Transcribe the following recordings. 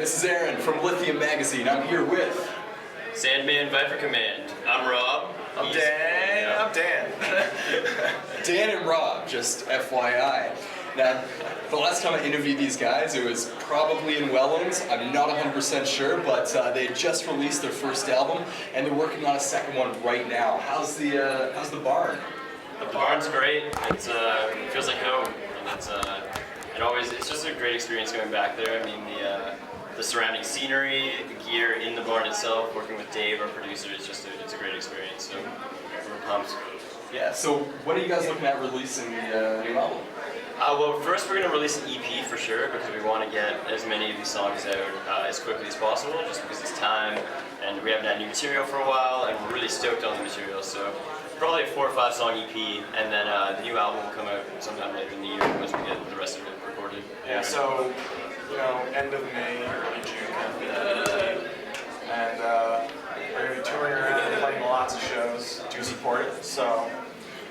This is Aaron from Lithium magazine. I'm here with Sandman, Viper Command. I'm Rob. I'm Dan. I'm Dan. Dan and Rob, just FYI. Now, the last time I interviewed these guys, it was probably in Welland. I'm not 100% sure, but they had just released their first album, and they're working on a second one right now. How's the barn? The barn's great. It feels like home. And it's just a great experience going back there. I mean, the surrounding scenery, the gear in the barn itself, working with Dave, our producer, it's a great experience. So we're pumped. Yeah. So when are you guys looking at releasing the new album? Well, first we're going to release an EP for sure, because we want to get as many of these songs out as quickly as possible, just because it's time, and we haven't had new material for a while, and we're really stoked on the material, so probably a 4 or 5 song EP, and then the new album will come out sometime later in the year once we get the rest of it recorded. Yeah, so, end of May, early June kind of thing. And we're going to be touring around, playing lots of shows. Do support it, so.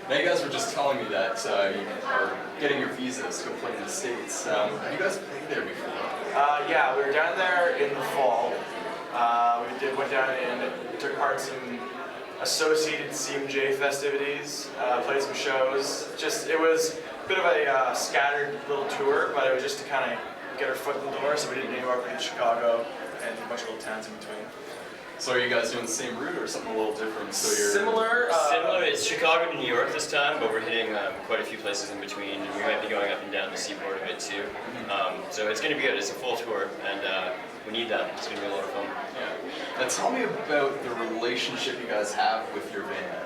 Now you guys were just telling me that you are getting your visas to play in the States. Have you guys played there before? Yeah, we were down there in the fall. We went down and took part in some associated CMJ festivities, played some shows. It was a bit of a scattered little tour, but it was just to kind of get our foot in the door. So we did New York, we did Chicago, and a bunch of little towns in between. So are you guys doing the same route or something a little different? So you're Similar. It's Chicago to New York this time, but we're hitting quite a few places in between. We might be going up and down the seaboard a bit too. So it's going to be good. It's a full tour, and we need that. It's going to be a lot of fun. Yeah. Now tell me about the relationship you guys have with your van.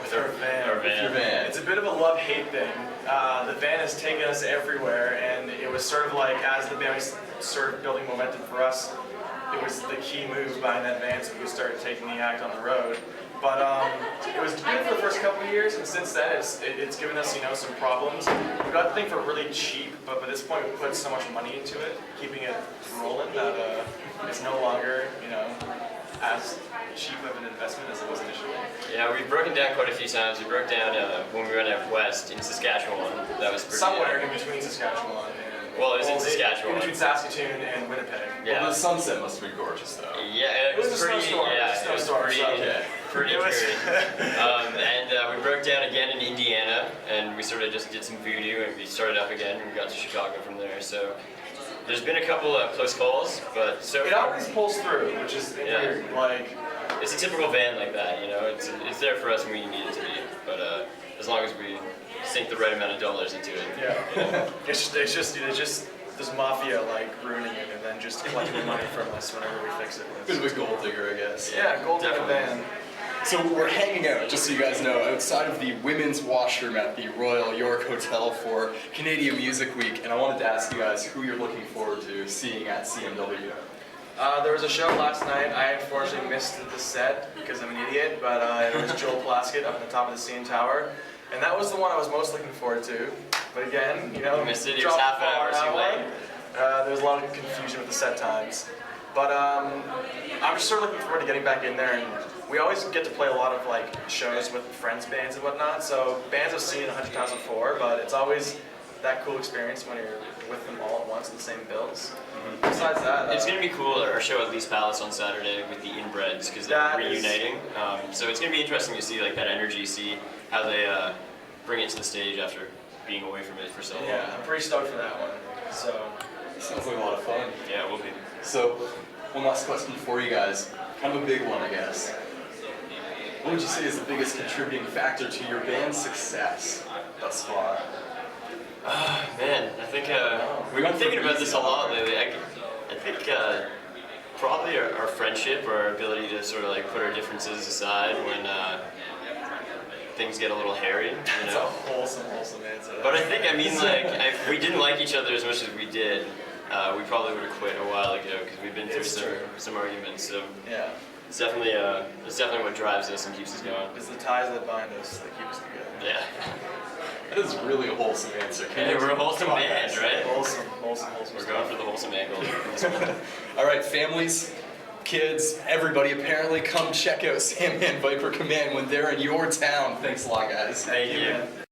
With our van. With your van. It's a bit of a love-hate thing. The van has taken us everywhere, and it was sort of like, as the band was sort of building momentum for us, it was the key move behind that van, so we could start taking the act on the road. But it was good for the first couple of years, and since then it's given us some problems. We got the thing for really cheap, but by this point we put so much money into it, keeping it rolling, that it's no longer as cheap of an investment as it was initially. Yeah, we've broken down quite a few times. We broke down when we went out west in Saskatchewan. That was pretty, somewhere in between Saskatchewan and it was in Saskatchewan. In between Saskatoon and Winnipeg. Yeah. Well, the sunset must have been gorgeous, though. Yeah, it was a pretty. snowstorm. Yeah, it was pretty It was and we broke down again in Indiana, and we sort of just did some voodoo, and we started up again, and we got to Chicago from there. So there's been a couple of close calls, but so it always pulls through, which is weird. Like, it's a typical van like that, It's there for us when we need it to be, but as long as we sink the right amount of dollars into it. Yeah. it's just this mafia ruining it and then just collecting money from us whenever we fix it. Bit of a gold digger, I guess. Yeah, gold digger van. So we're hanging out, just so you guys know, outside of the women's washroom at the Royal York Hotel for Canadian Music Week, and I wanted to ask you guys who you're looking forward to seeing at CMW. There was a show last night. I unfortunately missed the set because I'm an idiot, but it was Joel Plaskett up at the top of the CN Tower, and that was the one I was most looking forward to. But again, you missed it. It was half an hour too late. There was a lot of confusion with the set times, but I'm just sort of looking forward to getting back in there. And we always get to play a lot of shows with friends bands and whatnot. So bands I've seen 100 times before, but it's always that cool experience when you're with them all at once in the same bills. Besides that, it's going to be cool. Our show at Lee's Palace on Saturday with the Inbreds, because they're reuniting. So it's going to be interesting to see that energy, see how they bring it to the stage after being away from it for so long. Yeah, I'm pretty stoked for that one. So sounds like a lot of fun. Yeah, it will be. So one last question for you guys, kind of a big one, I guess. What would you say is the biggest contributing factor to your band's success thus far? Man, I think we've been thinking about this a lot lately. I think probably our friendship, or our ability to sort of put our differences aside when things get a little hairy. That's a wholesome answer. But I think, if we didn't like each other as much as we did, we probably would have quit a while ago, because we've been through some arguments. So yeah, it's definitely what drives us and keeps us going. It's the ties that bind us that keep us together. Yeah. That is really a wholesome answer. We're a wholesome band, right? Wholesome. We're going for the wholesome angle. All right, families, kids, everybody, apparently come check out Sandman Viper Command when they're in your town. Thanks a lot, guys. Thank you.